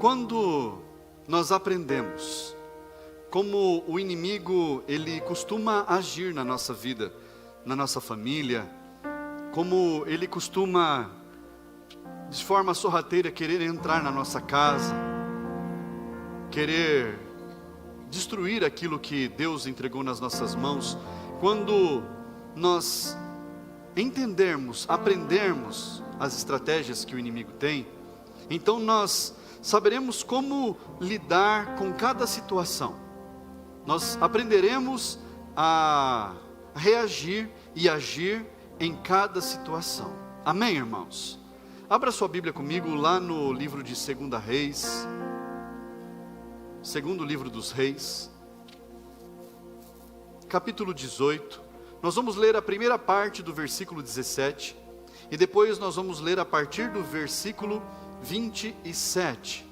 Quando nós aprendemos como o inimigo ele costuma agir na nossa vida, na nossa família, como ele costuma de forma sorrateira querer entrar na nossa casa, querer destruir aquilo que Deus entregou nas nossas mãos. Quando nós entendermos, aprendermos as estratégias que o inimigo tem, então nós saberemos como lidar com cada situação. Nós aprenderemos a reagir e agir em cada situação. Amém, irmãos? Abra sua Bíblia comigo lá no livro de 2 Reis, segundo livro dos Reis, capítulo 18. Nós vamos ler a primeira parte do versículo 17 e depois nós vamos ler a partir do versículo 27.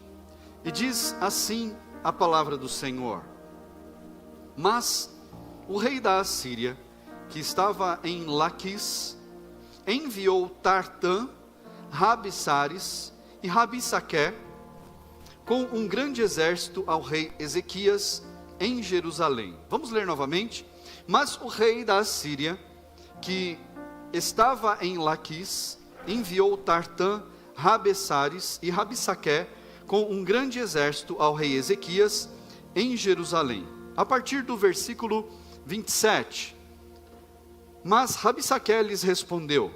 E diz assim a palavra do Senhor: Mas o rei da Assíria, que estava em Laquis, enviou Tartã, Rabsaris e Rabsaqué com um grande exército ao rei Ezequias em Jerusalém. Vamos ler novamente. Mas o rei da Assíria, que estava em Laquis, enviou Tartã, Rabsaris e Rabsaqué com um grande exército ao rei Ezequias em Jerusalém. A partir do versículo 27. Mas Rabsaqué lhes respondeu: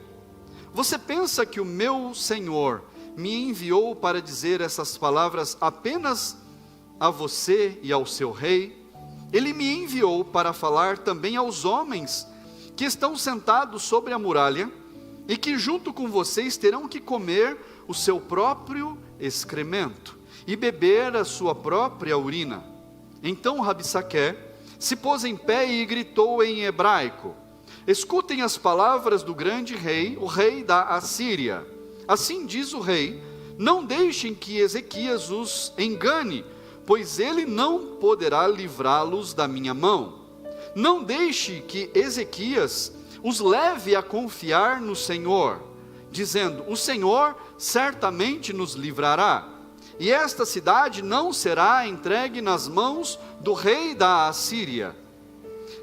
Você pensa que o meu senhor me enviou para dizer essas palavras apenas a você e ao seu rei? Ele me enviou para falar também aos homens que estão sentados sobre a muralha e que junto com vocês terão que comer o seu próprio excremento e beber a sua própria urina. Então Rabsaqué se pôs em pé e gritou em hebraico: Escutem as palavras do grande rei, o rei da Assíria. Assim diz o rei: Não deixem que Ezequias os engane, pois ele não poderá livrá-los da minha mão. Não deixe que Ezequias os leve a confiar no Senhor, dizendo: O Senhor certamente nos livrará, e esta cidade não será entregue nas mãos do rei da Assíria.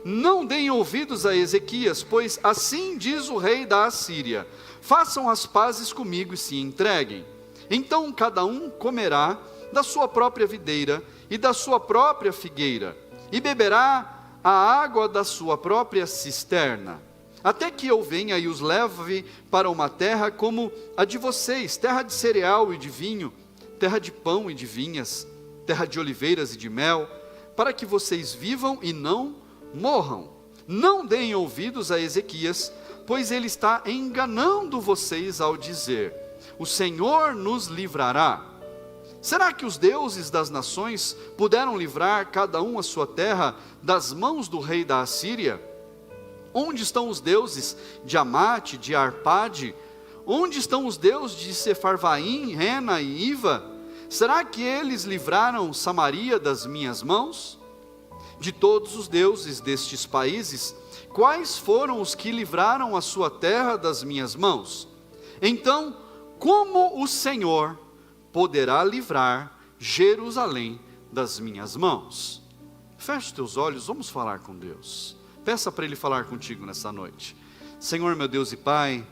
Não deem ouvidos a Ezequias, pois assim diz o rei da Assíria: Façam as pazes comigo e se entreguem. Então cada um comerá da sua própria videira e da sua própria figueira, e beberá a água da sua própria cisterna, até que eu venha e os leve para uma terra como a de vocês, terra de cereal e de vinho, terra de pão e de vinhas, terra de oliveiras e de mel, para que vocês vivam e não morram. Não deem ouvidos a Ezequias, pois ele está enganando vocês ao dizer: O Senhor nos livrará. Será que os deuses das nações puderam livrar cada um a sua terra das mãos do rei da Assíria? Onde estão os deuses de Amate, de Arpade? Onde estão os deuses de Sefarvaim, Rena e Iva? Será que eles livraram Samaria das minhas mãos? De todos os deuses destes países, quais foram os que livraram a sua terra das minhas mãos? Então, como o Senhor poderá livrar Jerusalém das minhas mãos? Feche os teus olhos, vamos falar com Deus. Peça para Ele falar contigo nessa noite. Senhor, meu Deus e Pai,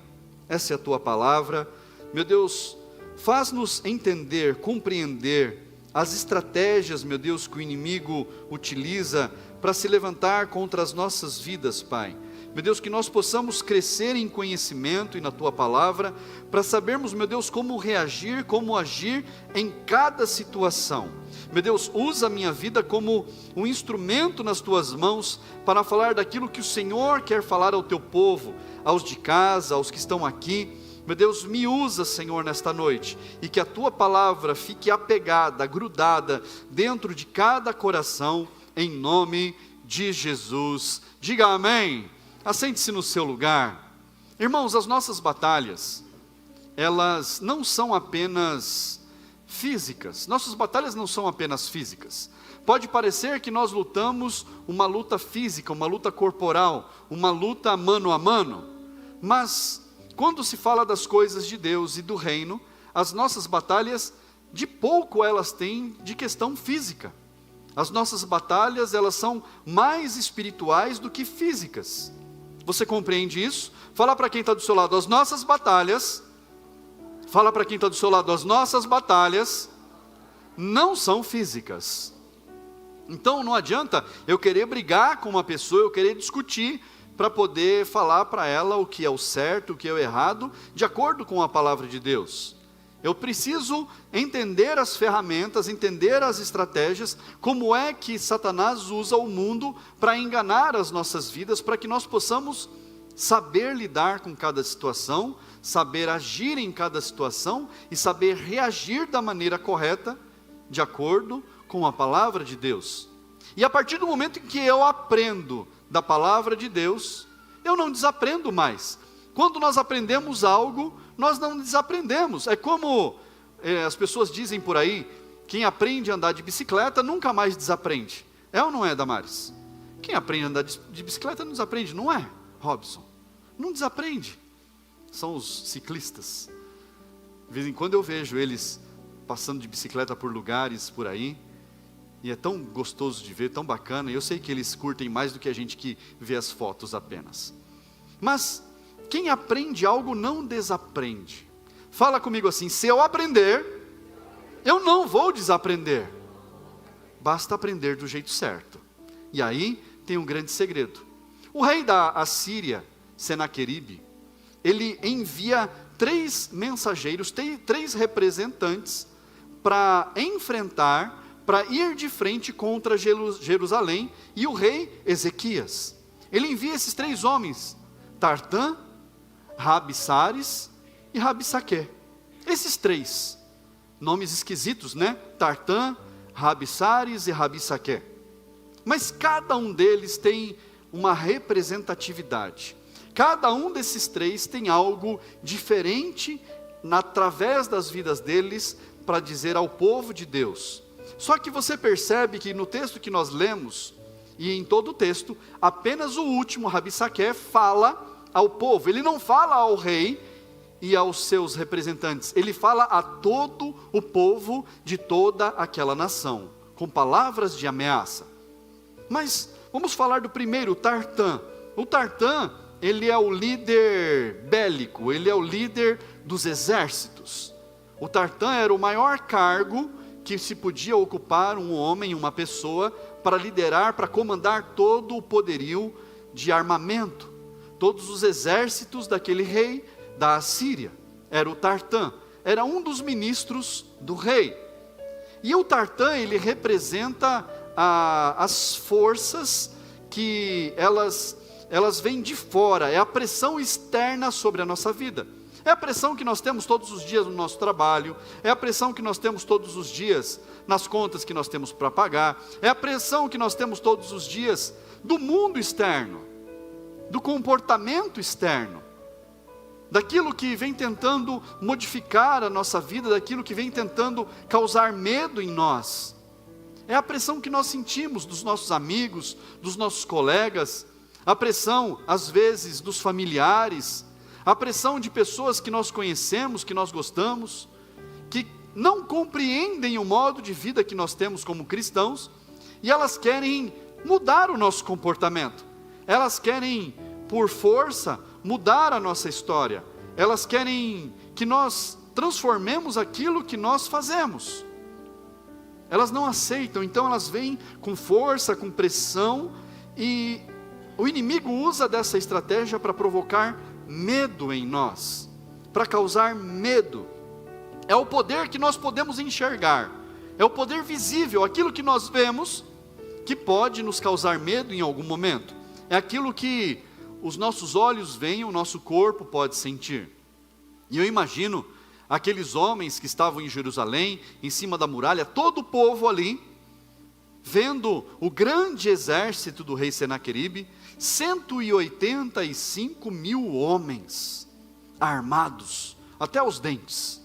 essa é a Tua palavra. Meu Deus, faz-nos entender, compreender as estratégias, meu Deus, que o inimigo utiliza para se levantar contra as nossas vidas, Pai. Meu Deus, que nós possamos crescer em conhecimento e na Tua palavra, para sabermos, meu Deus, como reagir, como agir em cada situação. Meu Deus, usa a minha vida como um instrumento nas Tuas mãos, para falar daquilo que o Senhor quer falar ao Teu povo, aos de casa, aos que estão aqui. Meu Deus, me usa, Senhor, nesta noite, e que a Tua palavra fique apegada, grudada, dentro de cada coração, em nome de Jesus. Diga amém. Assente-se no seu lugar. Irmãos, as nossas batalhas, elas não são apenas físicas. Nossas batalhas não são apenas físicas. Pode parecer que nós lutamos uma luta física, uma luta corporal, uma luta mano a mano. Mas, quando se fala das coisas de Deus e do reino, as nossas batalhas de pouco elas têm de questão física. As nossas batalhas, elas são mais espirituais do que físicas. Você compreende isso? Fala para quem está do seu lado, as nossas batalhas, fala para quem está do seu lado, as nossas batalhas não são físicas. Então não adianta eu querer brigar com uma pessoa, eu querer discutir, para poder falar para ela o que é o certo, o que é o errado, de acordo com a palavra de Deus. Eu preciso entender as ferramentas, entender as estratégias, como é que Satanás usa o mundo para enganar as nossas vidas, para que nós possamos saber lidar com cada situação, saber agir em cada situação e saber reagir da maneira correta, de acordo com a palavra de Deus. E a partir do momento em que eu aprendo da palavra de Deus, eu não desaprendo mais. Quando nós aprendemos algo, nós não desaprendemos. É como as pessoas dizem por aí, quem aprende a andar de bicicleta nunca mais desaprende. É ou não é, Damares? Quem aprende a andar de bicicleta não desaprende, não é, Robson? Não desaprende. São os ciclistas. De vez em quando eu vejo eles passando de bicicleta por lugares por aí, e é tão gostoso de ver, tão bacana. Eu sei que eles curtem mais do que a gente que vê as fotos apenas. Mas quem aprende algo não desaprende. Fala comigo assim, se eu aprender, eu não vou desaprender. Basta aprender do jeito certo. E aí tem um grande segredo. O rei da Assíria, Senaqueribe, ele envia 3 mensageiros, 3 representantes para enfrentar, para ir de frente contra Jerusalém e o rei Ezequias. Ele envia esses 3 homens, Tartã, Rabsaques e Rabsaqué. Esses 3, nomes esquisitos, né? Tartã, Rabsaques e Rabsaqué. Mas cada um deles tem uma representatividade. Cada um desses 3 tem algo diferente através das vidas deles para dizer ao povo de Deus. Só que você percebe que no texto que nós lemos, e em todo o texto, apenas o último, Rabsaqué, fala ao povo. Ele não fala ao rei e aos seus representantes. Ele fala a todo o povo de toda aquela nação, com palavras de ameaça. Mas vamos falar do primeiro, o Tartã. O Tartã, ele é o líder bélico, ele é o líder dos exércitos. O Tartã era o maior cargo que se podia ocupar um homem, uma pessoa, para liderar, para comandar todo o poderio de armamento, todos os exércitos daquele rei da Assíria. Era o Tartã, era um dos ministros do rei. E o Tartã, ele representa as forças que elas vêm de fora, é a pressão externa sobre a nossa vida. É a pressão que nós temos todos os dias no nosso trabalho, é a pressão que nós temos todos os dias nas contas que nós temos para pagar, é a pressão que nós temos todos os dias do mundo externo, do comportamento externo, daquilo que vem tentando modificar a nossa vida, daquilo que vem tentando causar medo em nós. É a pressão que nós sentimos dos nossos amigos, dos nossos colegas, a pressão, às vezes, dos familiares, a pressão de pessoas que nós conhecemos, que nós gostamos, que não compreendem o modo de vida que nós temos como cristãos, e elas querem mudar o nosso comportamento, elas querem, por força, mudar a nossa história, elas querem que nós transformemos aquilo que nós fazemos. Elas não aceitam, então elas vêm com força, com pressão, e o inimigo usa dessa estratégia para provocar medo em nós, para causar medo. É o poder que nós podemos enxergar, é o poder visível, aquilo que nós vemos, que pode nos causar medo em algum momento. É aquilo que os nossos olhos veem, o nosso corpo pode sentir. E eu imagino aqueles homens que estavam em Jerusalém, em cima da muralha, todo o povo ali, vendo o grande exército do rei Senaqueribe, 185 mil homens, armados, até os dentes,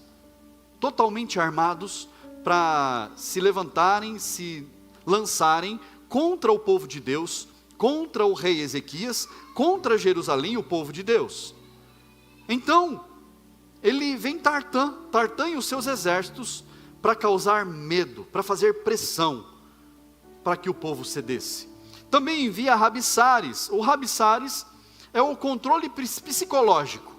totalmente armados, para se levantarem, se lançarem contra o povo de Deus, contra o rei Ezequias, contra Jerusalém, o povo de Deus. Então, ele vem Tartã e os seus exércitos, para causar medo, para fazer pressão, para que o povo cedesse. Também envia Rabissares. O Rabissares é o controle psicológico,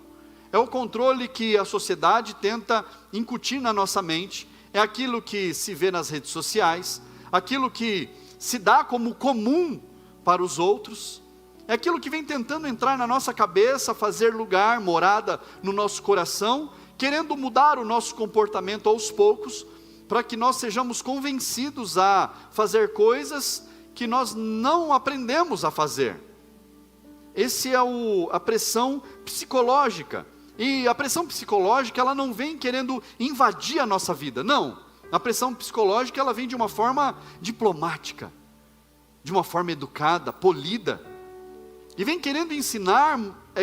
é o controle que a sociedade tenta incutir na nossa mente, é aquilo que se vê nas redes sociais, aquilo que se dá como comum para os outros, é aquilo que vem tentando entrar na nossa cabeça, fazer lugar, morada no nosso coração, querendo mudar o nosso comportamento aos poucos, para que nós sejamos convencidos a fazer coisas que nós não aprendemos a fazer. Esse é a pressão psicológica. E a pressão psicológica, ela não vem querendo invadir a nossa vida, não. A pressão psicológica, ela vem de uma forma diplomática, de uma forma educada, polida, e vem querendo ensinar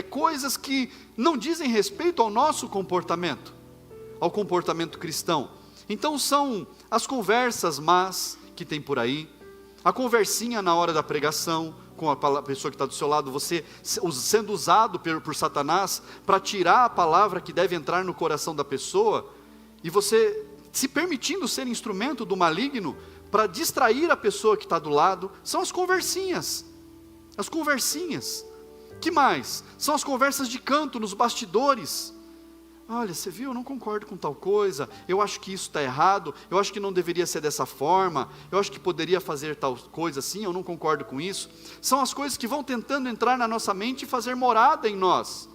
coisas que não dizem respeito ao nosso comportamento, ao comportamento cristão. Então são as conversas más que tem por aí, a conversinha na hora da pregação, com a pessoa que está do seu lado, você sendo usado por Satanás, para tirar a palavra que deve entrar no coração da pessoa, e você se permitindo ser instrumento do maligno, para distrair a pessoa que está do lado. São as conversinhas, que mais? São as conversas de canto nos bastidores. Olha, você viu, eu não concordo com tal coisa, eu acho que isso está errado, eu acho que não deveria ser dessa forma, eu acho que poderia fazer tal coisa assim, eu não concordo com isso. São as coisas que vão tentando entrar na nossa mente e fazer morada em nós.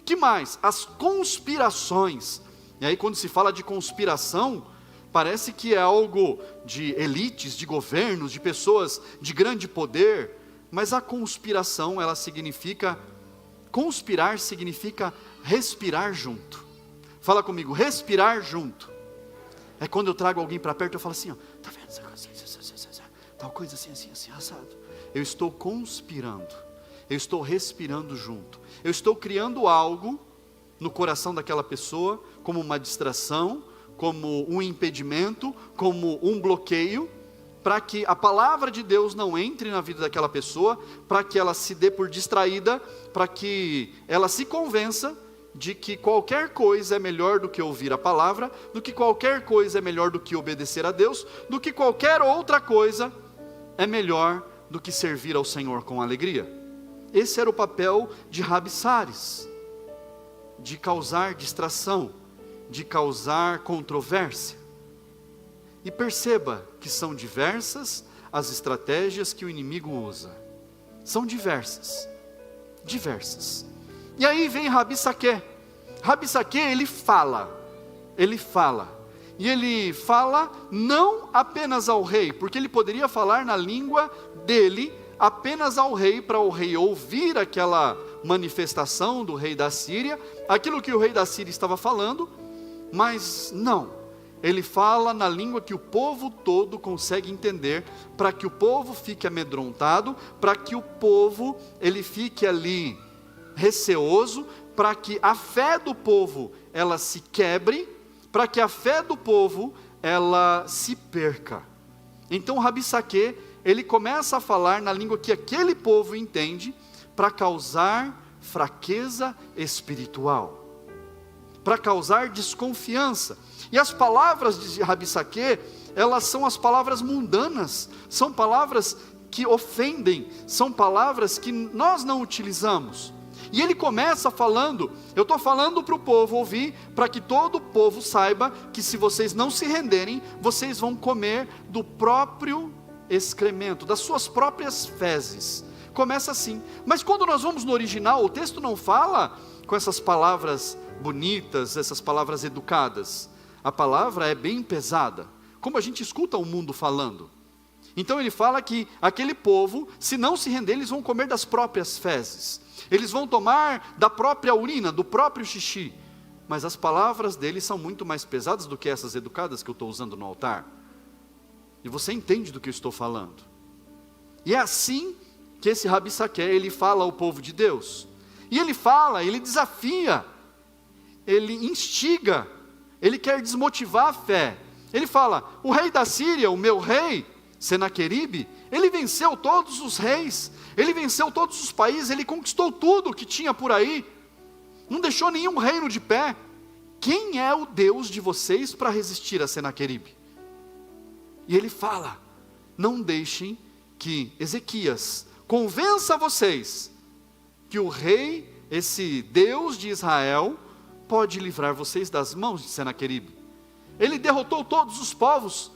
Que mais? As conspirações. E aí quando se fala de conspiração, parece que é algo de elites, de governos, de pessoas de grande poder, mas a conspiração, ela significa, conspirar significa respirar junto. Fala comigo, respirar junto. É quando eu trago alguém para perto, eu falo assim, ó, tá vendo essa coisa, tal coisa assim, assado. Eu estou conspirando, eu estou respirando junto, eu estou criando algo no coração daquela pessoa, como uma distração, como um impedimento, como um bloqueio, para que a palavra de Deus não entre na vida daquela pessoa, para que ela se dê por distraída, para que ela se convença de que qualquer coisa é melhor do que ouvir a palavra, do que qualquer coisa é melhor do que obedecer a Deus, do que qualquer outra coisa é melhor do que servir ao Senhor com alegria. Esse era o papel de Rabissares, de causar distração, de causar controvérsia. E perceba que são diversas as estratégias que o inimigo usa. São diversas. E aí vem Rabissaquê. Rabissaquê, ele fala. E ele fala não apenas ao rei, porque ele poderia falar na língua dele, apenas ao rei, para o rei ouvir aquela manifestação do rei da Síria, aquilo que o rei da Síria estava falando, mas não. Ele fala na língua que o povo todo consegue entender, para que o povo fique amedrontado, para que o povo ele fique ali receoso, para que a fé do povo ela se quebre, para que a fé do povo ela se perca. Então Rabissaquê, ele começa a falar na língua que aquele povo entende, para causar fraqueza espiritual, para causar desconfiança. E as palavras de Rabissaquê, elas são as palavras mundanas, são palavras que ofendem, são palavras que nós não utilizamos. E ele começa falando, eu estou falando para o povo ouvir, para que todo o povo saiba que se vocês não se renderem, vocês vão comer do próprio excremento, das suas próprias fezes. Começa assim, mas quando nós vamos no original, o texto não fala com essas palavras bonitas, essas palavras educadas. A palavra é bem pesada, como a gente escuta o mundo falando. Então ele fala que aquele povo, se não se render, eles vão comer das próprias fezes, eles vão tomar da própria urina, do próprio xixi. Mas as palavras dele são muito mais pesadas do que essas educadas que eu estou usando no altar. E você entende do que eu estou falando. E é assim que esse Rabissaquê, ele fala ao povo de Deus. E ele fala, ele desafia, ele instiga, ele quer desmotivar a fé. Ele fala, o rei da Síria, o meu rei, Senaqueribe, ele venceu todos os reis, ele venceu todos os países, ele conquistou tudo que tinha por aí, não deixou nenhum reino de pé. quem é o Deus de vocês para resistir a Senaqueribe? E ele fala, não deixem que Ezequias convença vocês que o rei, esse Deus de Israel, pode livrar vocês das mãos de Senaqueribe. Ele derrotou todos os povos,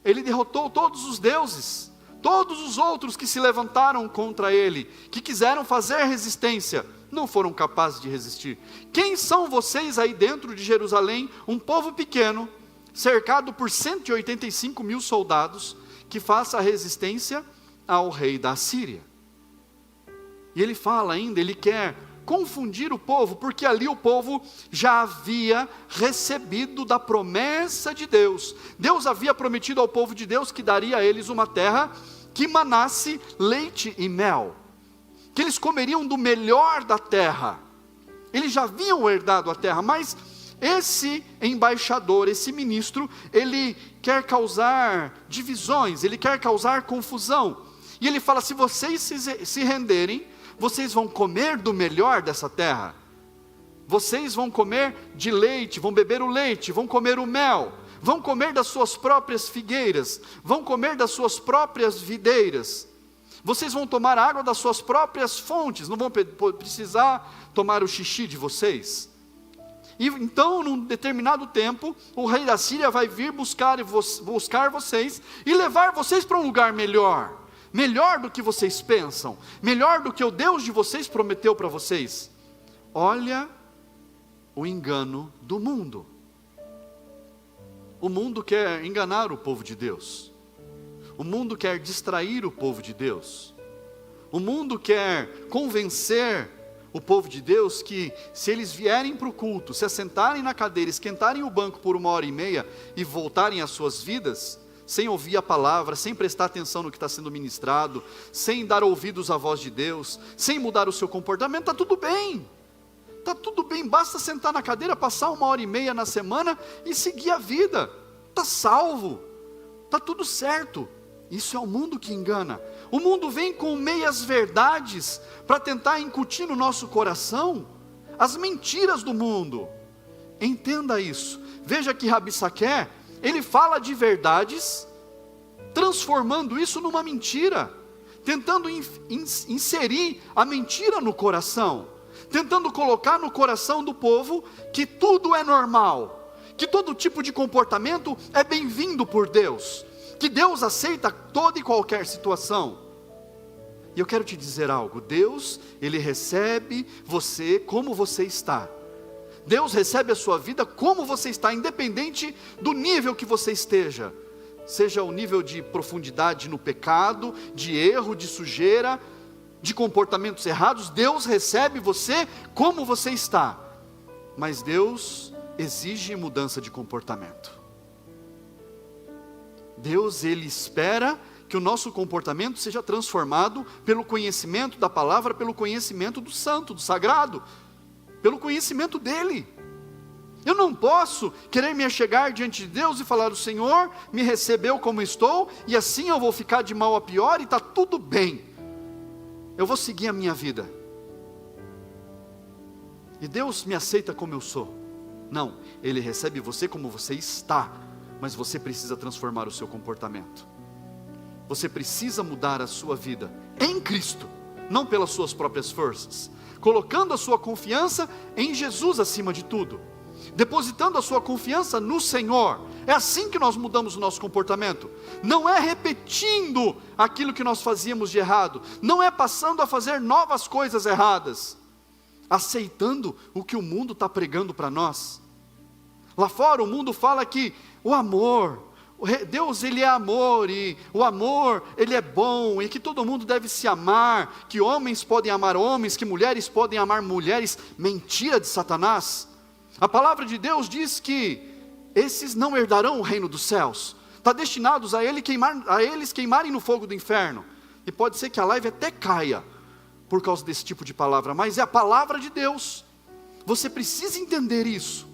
ele derrotou todos os deuses, todos os outros que se levantaram contra ele, que quiseram fazer resistência, não foram capazes de resistir. Quem são vocês aí dentro de Jerusalém, um povo pequeno, cercado por 185 mil soldados, que faça resistência ao rei da Síria? E ele fala ainda, ele quer confundir o povo, porque ali o povo já havia recebido da promessa de Deus. Deus havia prometido ao povo de Deus que daria a eles uma terra que manasse leite e mel, que eles comeriam do melhor da terra. Eles já haviam herdado a terra, mas esse embaixador, esse ministro, ele quer causar divisões, ele quer causar confusão. E ele fala, se vocês se renderem, vocês vão comer do melhor dessa terra. Vocês vão comer de leite, vão beber o leite, vão comer o mel, vão comer das suas próprias figueiras, vão comer das suas próprias videiras. Vocês vão tomar água das suas próprias fontes, não vão precisar tomar o xixi de vocês. E então, num determinado tempo, o rei da Síria vai vir buscar vocês e levar vocês para um lugar melhor. Melhor do que vocês pensam, melhor do que o Deus de vocês prometeu para vocês. Olha o engano do mundo. O mundo quer enganar o povo de Deus. O mundo quer distrair o povo de Deus. O mundo quer convencer o povo de Deus que se eles vierem para o culto, se assentarem na cadeira, esquentarem o banco por 1h30 e voltarem às suas vidas, sem ouvir a palavra, sem prestar atenção no que está sendo ministrado, sem dar ouvidos à voz de Deus, sem mudar o seu comportamento, está tudo bem. Está tudo bem, basta sentar na cadeira, passar 1h30 na semana e seguir a vida. Está salvo, está tudo certo. Isso é o mundo que engana. O mundo vem com meias verdades para tentar incutir no nosso coração as mentiras do mundo. Entenda isso. Veja que Rabissaqué, ele fala de verdades, transformando isso numa mentira, tentando inserir a mentira no coração, tentando colocar no coração do povo que tudo é normal, que todo tipo de comportamento é bem-vindo por Deus, que Deus aceita toda e qualquer situação. E eu quero te dizer algo, Deus, Ele recebe você como você está. Deus recebe a sua vida como você está, independente do nível que você esteja, seja o nível de profundidade no pecado, de erro, de sujeira, de comportamentos errados. Deus recebe você como você está, mas Deus exige mudança de comportamento. Deus, Ele espera que o nosso comportamento seja transformado pelo conhecimento da palavra, pelo conhecimento do santo, do sagrado, pelo conhecimento dEle. Eu não posso querer me achegar diante de Deus e falar, o Senhor me recebeu como estou, e assim eu vou ficar de mal a pior e está tudo bem. Eu vou seguir a minha vida. E Deus me aceita como eu sou. Não, Ele recebe você como você está, mas você precisa transformar o seu comportamento. Você precisa mudar a sua vida em Cristo, não pelas suas próprias forças, colocando a sua confiança em Jesus acima de tudo, depositando a sua confiança no Senhor. É assim que nós mudamos o nosso comportamento. Não é repetindo aquilo que nós fazíamos de errado, não é passando a fazer novas coisas erradas, aceitando o que o mundo está pregando para nós. Lá fora o mundo fala que o amor, Deus, Ele é amor, e o amor, Ele é bom, e que todo mundo deve se amar, que homens podem amar homens, que mulheres podem amar mulheres. Mentira de Satanás. A palavra de Deus diz que esses não herdarão o reino dos céus. Está destinados a eles queimarem no fogo do inferno. E pode ser que a live até caia por causa desse tipo de palavra, mas é a palavra de Deus. Você precisa entender isso.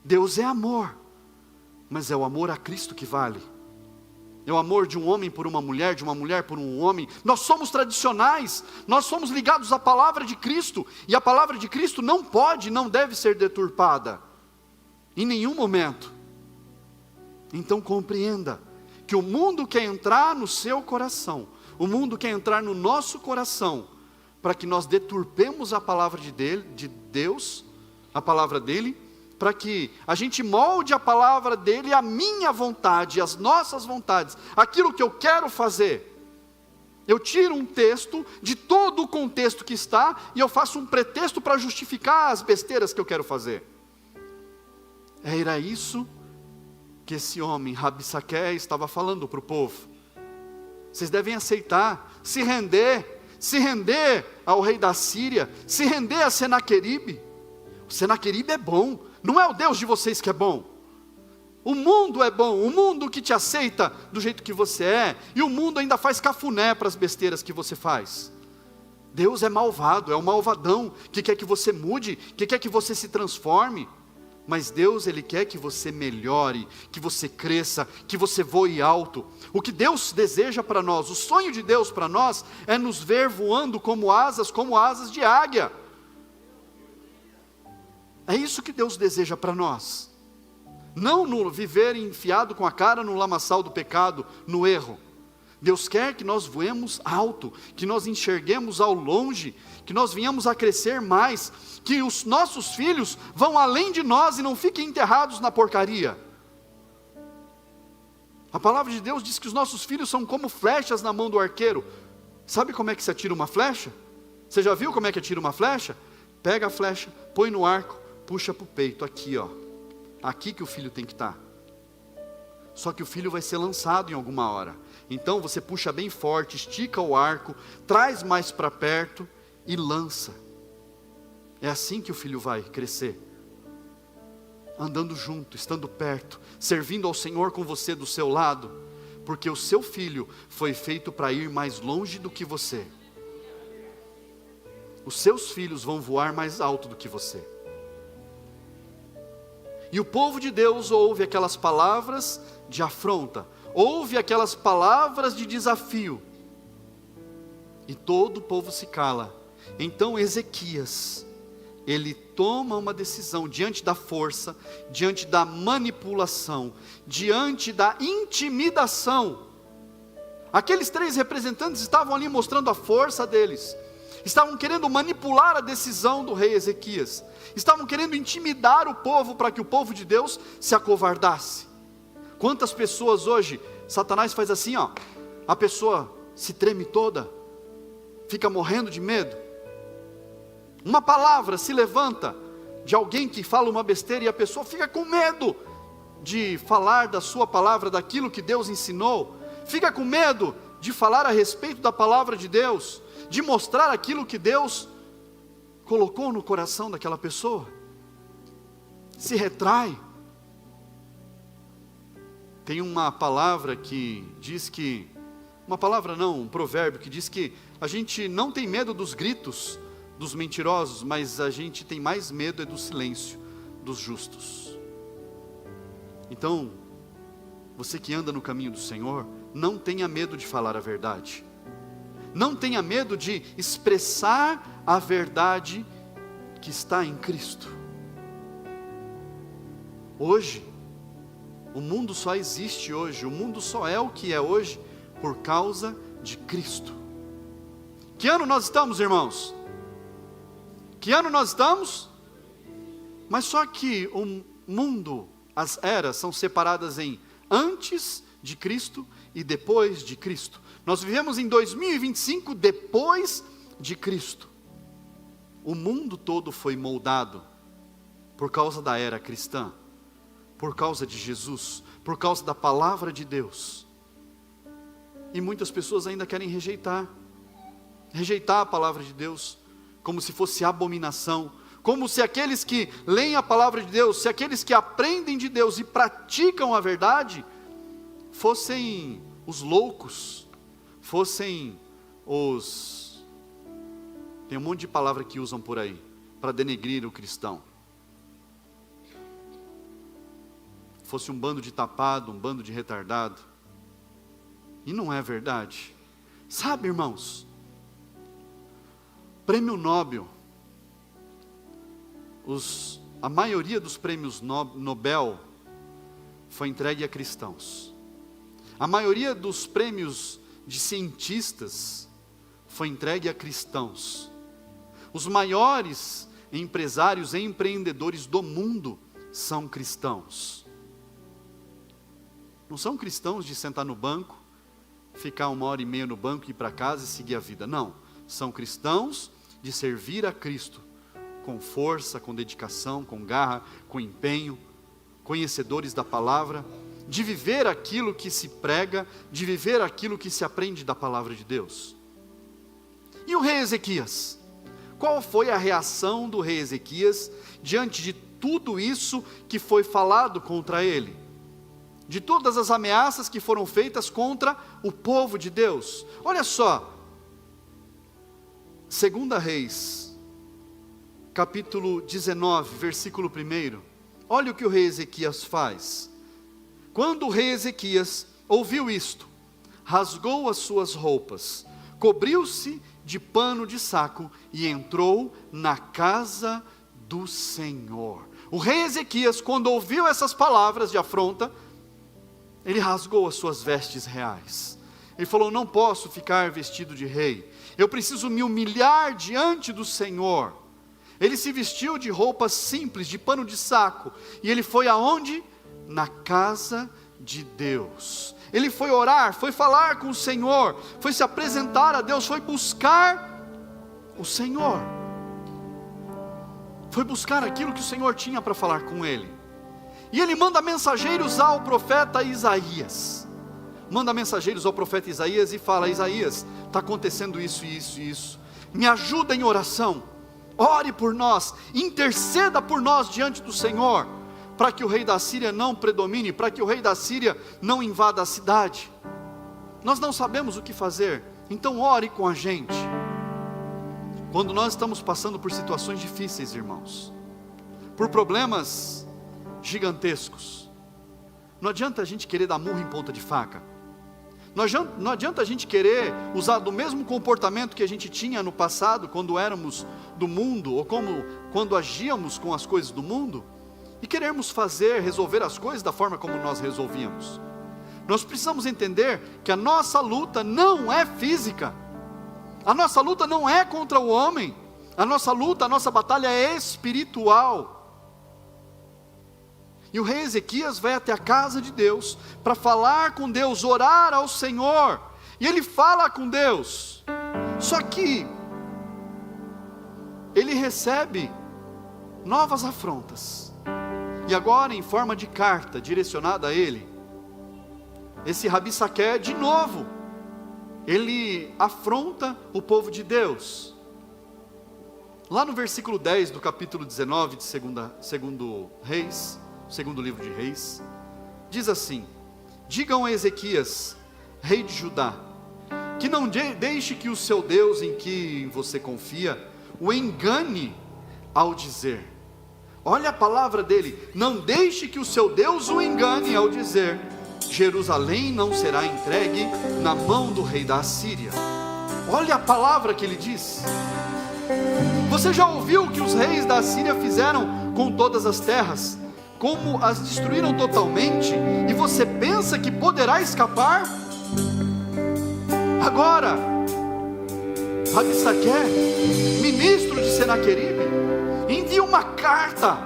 Deus é amor, mas é o amor a Cristo que vale. É o amor de um homem por uma mulher, de uma mulher por um homem. Nós somos tradicionais, nós somos ligados à palavra de Cristo, e a palavra de Cristo não pode, não deve ser deturpada, em nenhum momento. Então compreenda, que o mundo quer entrar no seu coração, o mundo quer entrar no nosso coração, para que nós deturpemos a palavra de Deus, a palavra dele, para que a gente molde a palavra dele à minha vontade, às nossas vontades, aquilo que eu quero fazer. Eu tiro um texto de todo o contexto que está, e eu faço um pretexto para justificar as besteiras que eu quero fazer. Era isso que esse homem, Rabsaque, estava falando para o povo. Vocês devem aceitar, se render ao rei da Síria, se render a Senaqueribe. O Senaqueribe é bom, não é o Deus de vocês que é bom. O mundo é bom, o mundo que te aceita do jeito que você é, e o mundo ainda faz cafuné para as besteiras que você faz. Deus é malvado, é um malvadão, que quer que você mude, que quer que você se transforme. Mas Deus, Ele quer que você melhore, que você cresça, que você voe alto. O que Deus deseja para nós, o sonho de Deus para nós, é nos ver voando como asas de águia. É isso que Deus deseja para nós. Não no viver enfiado com a cara no lamaçal do pecado, no erro. Deus quer que nós voemos alto, que nós enxerguemos ao longe, que nós venhamos a crescer mais, que os nossos filhos vão além de nós e não fiquem enterrados na porcaria. A palavra de Deus diz que os nossos filhos são como flechas na mão do arqueiro. Sabe como é que se atira uma flecha? Você já viu como é que atira uma flecha? Pega a flecha, põe no arco, puxa para o peito, aqui ó. Aqui que o filho tem que estar. Só que o filho vai ser lançado em alguma hora. Então você puxa bem forte, estica o arco, traz mais para perto e lança. É assim que o filho vai crescer. Andando junto, estando perto, servindo ao Senhor com você do seu lado. Porque o seu filho foi feito para ir mais longe do que você. Os seus filhos vão voar mais alto do que você. E o povo de Deus ouve aquelas palavras de afronta, ouve aquelas palavras de desafio, e todo o povo se cala. Então Ezequias, ele toma uma decisão diante da força, diante da manipulação, diante da intimidação. Aqueles 3 representantes estavam ali mostrando a força deles, estavam querendo manipular a decisão do rei Ezequias, estavam querendo intimidar o povo para que o povo de Deus se acovardasse. Quantas pessoas hoje, Satanás faz assim ó, a pessoa se treme toda, fica morrendo de medo. Uma palavra se levanta de alguém que fala uma besteira e a pessoa fica com medo de falar da sua palavra, daquilo que Deus ensinou, fica com medo de falar a respeito da palavra de Deus, de mostrar aquilo que Deus colocou no coração daquela pessoa, se retrai. Tem uma palavra que diz que, uma palavra não, um provérbio que diz que a gente não tem medo dos gritos dos mentirosos, mas a gente tem mais medo do silêncio dos justos. Então, você que anda no caminho do Senhor, não tenha medo de falar a verdade. Não tenha medo de expressar a verdade que está em Cristo. Hoje, o mundo só existe hoje, o mundo só é o que é hoje por causa de Cristo. Que ano nós estamos, irmãos? Que ano nós estamos? Mas só que o mundo, as eras são separadas em antes de Cristo e depois de Cristo. Nós vivemos em 2025 depois de Cristo. O mundo todo foi moldado por causa da era cristã, por causa de Jesus, por causa da palavra de Deus. E muitas pessoas ainda querem rejeitar a palavra de Deus, como se fosse abominação, como se aqueles que leem a palavra de Deus, se aqueles que aprendem de Deus e praticam a verdade, fossem os loucos, fossem os... Tem um monte de palavra que usam por aí, para denegrir o cristão. Fosse um bando de tapado, um bando de retardado. E não é verdade. Sabe, irmãos, prêmio Nobel, a maioria dos prêmios Nobel foi entregue a cristãos. A maioria dos prêmios de cientistas foi entregue a cristãos. Os maiores empresários e empreendedores do mundo são cristãos. Não são cristãos de sentar no banco, ficar 1h30 no banco, ir para casa e seguir a vida. Não, são cristãos de servir a Cristo com força, com dedicação, com garra, com empenho, conhecedores da palavra, de viver aquilo que se prega, de viver aquilo que se aprende da palavra de Deus. E o rei Ezequias? Qual foi a reação do rei Ezequias diante de tudo isso que foi falado contra ele? De todas as ameaças que foram feitas contra o povo de Deus? Olha só, 2 Reis, capítulo 19, versículo 1. Olha o que o rei Ezequias faz. Quando o rei Ezequias ouviu isto, rasgou as suas roupas, cobriu-se de pano de saco e entrou na casa do Senhor. O rei Ezequias, quando ouviu essas palavras de afronta, ele rasgou as suas vestes reais. Ele falou: não posso ficar vestido de rei, eu preciso me humilhar diante do Senhor. Ele se vestiu de roupas simples, de pano de saco, e ele foi aonde? Na casa de Deus. Ele foi orar, foi falar com o Senhor, foi se apresentar a Deus, foi buscar o Senhor, foi buscar aquilo que o Senhor tinha para falar com ele. E ele manda mensageiros ao profeta Isaías, manda mensageiros ao profeta Isaías e fala: Isaías, está acontecendo isso, isso e isso, me ajuda em oração, ore por nós, interceda por nós diante do Senhor, para que o rei da Síria não predomine, para que o rei da Síria não invada a cidade. Nós não sabemos o que fazer, então ore com a gente. Quando nós estamos passando por situações difíceis, irmãos, por problemas gigantescos, não adianta a gente querer dar murro em ponta de faca, não adianta a gente querer usar do mesmo comportamento que a gente tinha no passado, quando éramos do mundo, ou quando agíamos com as coisas do mundo, e querermos resolver as coisas da forma como nós resolvíamos. Nós precisamos entender que a nossa luta não é física, a nossa luta não é contra o homem, a nossa luta, a nossa batalha é espiritual. E o rei Ezequias vai até a casa de Deus, para falar com Deus, orar ao Senhor, e ele fala com Deus, só que ele recebe novas afrontas, e agora em forma de carta direcionada a ele, esse Rabissaqué de novo, ele afronta o povo de Deus. Lá no versículo 10 do capítulo 19 de segundo livro de Reis, diz assim: digam a Ezequias, rei de Judá, que não deixe que o seu Deus em que você confia o engane ao dizer, olha a palavra dele, não deixe que o seu Deus o engane ao dizer, Jerusalém não será entregue na mão do rei da Assíria. Olha a palavra que ele diz. Você já ouviu o que os reis da Assíria fizeram com todas as terras, como as destruíram totalmente, e você pensa que poderá escapar? Agora, Rabissaqué, ministro de Senaqueribe, envia uma carta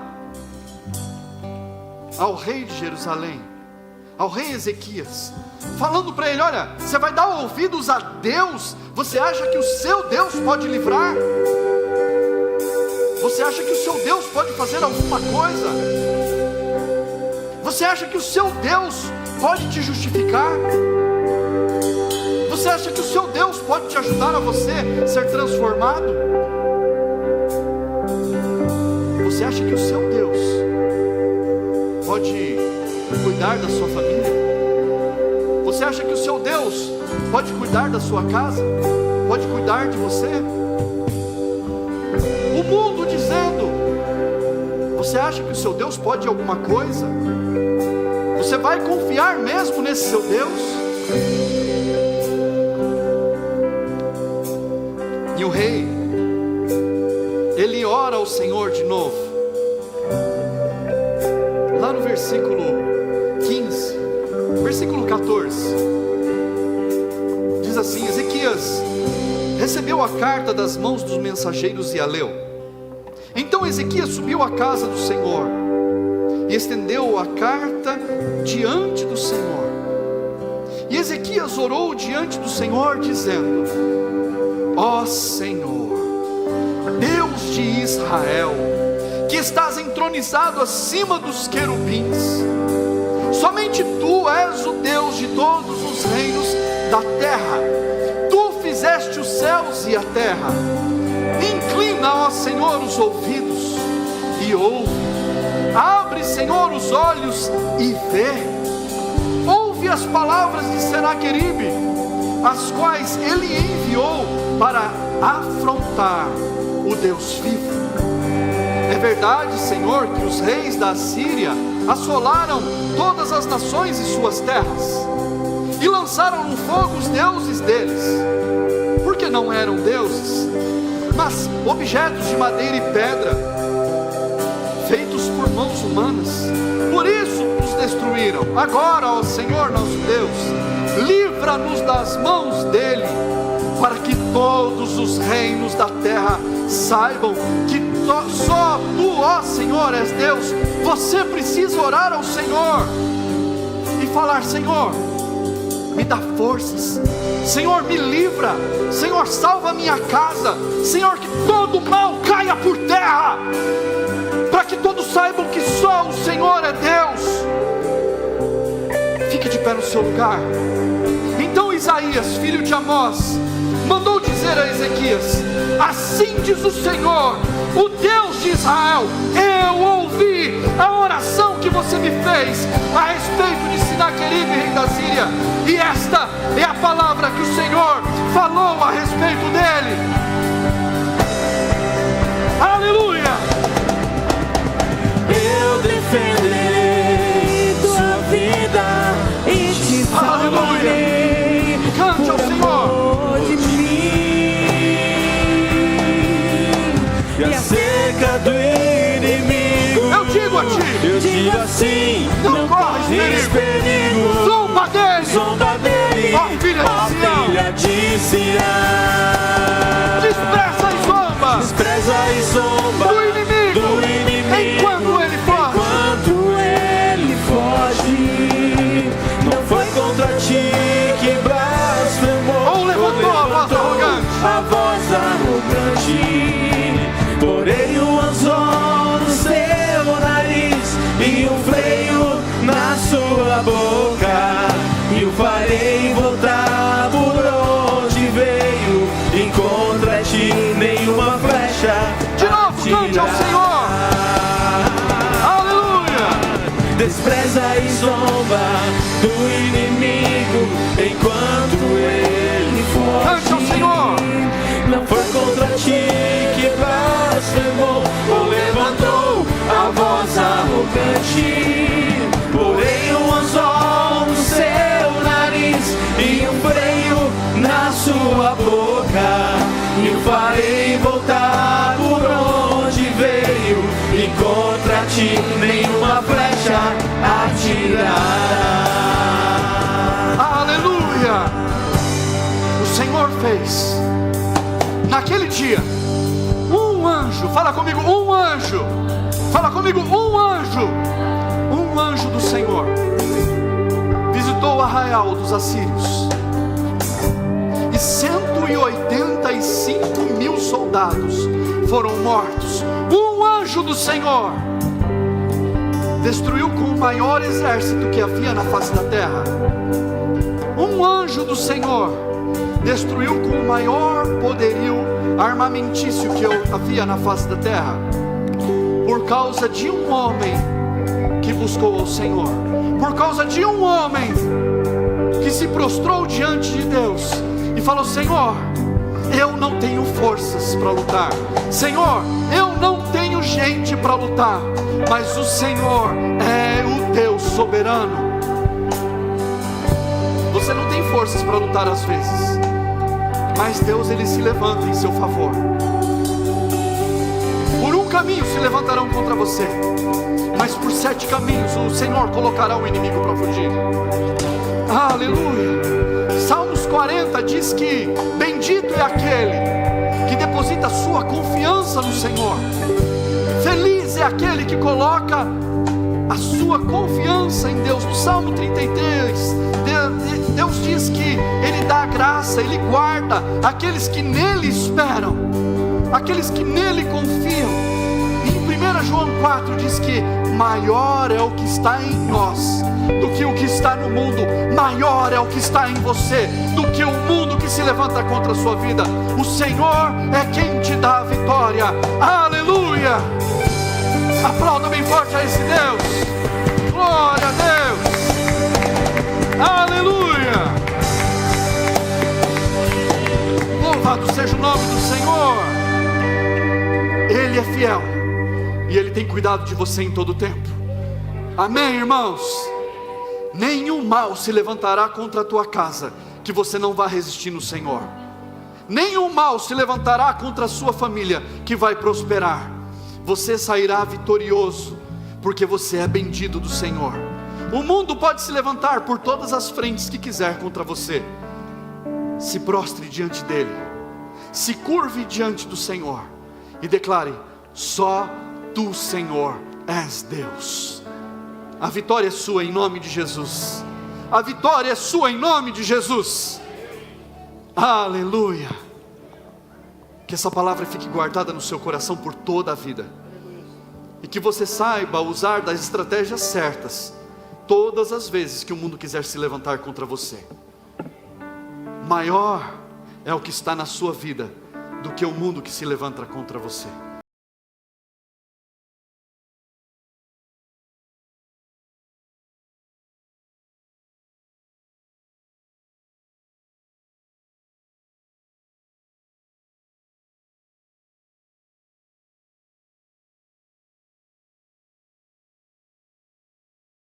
ao rei de Jerusalém, ao rei Ezequias, falando para ele: olha, você vai dar ouvidos a Deus? Você acha que o seu Deus pode livrar? Você acha que o seu Deus pode fazer alguma coisa? Você acha que o seu Deus pode te justificar? Você acha que o seu Deus pode te ajudar a você ser transformado? Você acha que o seu Deus pode cuidar da sua família? Você acha que o seu Deus pode cuidar da sua casa? Pode cuidar de você? O mundo dizendo: você acha que o seu Deus pode alguma coisa? Você vai confiar mesmo nesse seu Deus? E o rei, ele ora ao Senhor de novo. Lá no versículo 15, versículo 14, diz assim: Ezequias recebeu a carta das mãos dos mensageiros e a leu. Então Ezequias subiu à casa do Senhor e estendeu a carta diante do Senhor. E Ezequias orou diante do Senhor, dizendo: Ó Senhor, Deus de Israel, que estás entronizado acima dos querubins, somente tu és o Deus de todos os reinos da terra. Tu fizeste os céus e a terra. Inclina, ó Senhor, os ouvidos e ouve. Abre, Senhor, os olhos e vê. Ouve as palavras de Senaqueribe, as quais ele enviou para afrontar o Deus vivo. É verdade, Senhor, que os reis da Assíria assolaram todas as nações e suas terras, e lançaram no fogo os deuses deles, porque não eram deuses, mas objetos de madeira e pedra, feitos por mãos humanas. Por isso os destruíram. Agora, ó Senhor nosso Deus, livra-nos das mãos dele, para que todos os reinos da terra saibam que só tu, ó Senhor, és Deus. Você precisa orar ao Senhor e falar: Senhor, me dá forças, Senhor, me livra, Senhor, salva a minha casa, Senhor, que todo mal caia por terra, para que todos saibam que só o Senhor é Deus. Fique de pé no seu lugar. Então Isaías, filho de Amós, mandou dizer a Ezequias: assim diz o Senhor, o Deus de Israel: eu ouvi a oração que você me fez a respeito de Senaqueribe, rei da Síria, e esta é a palavra que o Senhor falou a respeito dele. Aleluia! Eu defenderei tua vida e te salvarei. Cante ao Senhor. De mim e acerca do inimigo, Eu digo a ti, eu digo assim: não corres perigo. Zomba dele, zomba dele, ó filha de Sião. Despreza e zomba, despreza e zomba do inimigo, enquanto ele foge. Enquanto ele foge, não foi contra ti que blasfemou, Ou levantou a voz arrogante, a voz arrogante, porém o anzol no seu nariz e um freio na sua boca, e o farei voltar por onde veio, e contra ti nenhuma flecha. de novo, cante ao Senhor. Aleluia! Despreza e zomba do inimigo enquanto ele foge. Cante ao Senhor. Não foi contra ti que blasfemou ou levantou a voz arrogante, porém um anzol no seu nariz e um freio na sua boca, e o farei voltar por onde veio, e contra ti nenhuma flecha atirará. Aleluia! O Senhor fez naquele dia um anjo. Fala comigo, um anjo. Fala comigo, um anjo. Um anjo do Senhor visitou o arraial dos assírios, e 185 mil soldados foram mortos. Um anjo do Senhor destruiu com o maior exército que havia na face da terra. Um anjo do Senhor destruiu com o maior poderio armamentício que havia na face da terra, por causa de um homem que buscou ao Senhor, por causa de um homem que se prostrou diante de Deus e falou: Senhor, eu não tenho forças para lutar, Senhor, eu não tenho gente para lutar, mas o Senhor é o Deus soberano. você não tem forças para lutar às vezes, mas Deus, Ele se levanta em seu favor. Por um caminho se levantarão contra você, mas por 7 caminhos o Senhor colocará o inimigo para fugir. Aleluia. Salmos 40 diz que bendito é aquele que deposita sua confiança no Senhor. Feliz é aquele que coloca a sua confiança em Deus. No Salmo 33, Deus diz que Ele dá graça, Ele guarda aqueles que nele esperam, aqueles que nele confiam. Em 1 João 4 diz que maior é o que está em nós do que o que está no mundo. Maior é o que está em você do que o mundo que se levanta contra a sua vida. O Senhor é quem te dá a vitória. Aleluia. Aplauda bem forte a esse Deus. Glória a Deus. Aleluia. Louvado seja o nome do Senhor. Ele é fiel e Ele tem cuidado de você em todo o tempo. Amém, irmãos? Nenhum mal se levantará contra a tua casa que você não vá resistir no Senhor. Nenhum mal se levantará contra a sua família que vai prosperar. Você sairá vitorioso, porque você é bendito do Senhor. O mundo pode se levantar por todas as frentes que quiser contra você. Se prostre diante dele, se curve diante do Senhor e declare: só tu, Senhor, és Deus. A vitória é sua em nome de Jesus. A vitória é sua em nome de Jesus. Aleluia. Que essa palavra fique guardada no seu coração por toda a vida, e que você saiba usar das estratégias certas todas as vezes que o mundo quiser se levantar contra você. Maior é o que está na sua vida do que o mundo que se levanta contra você.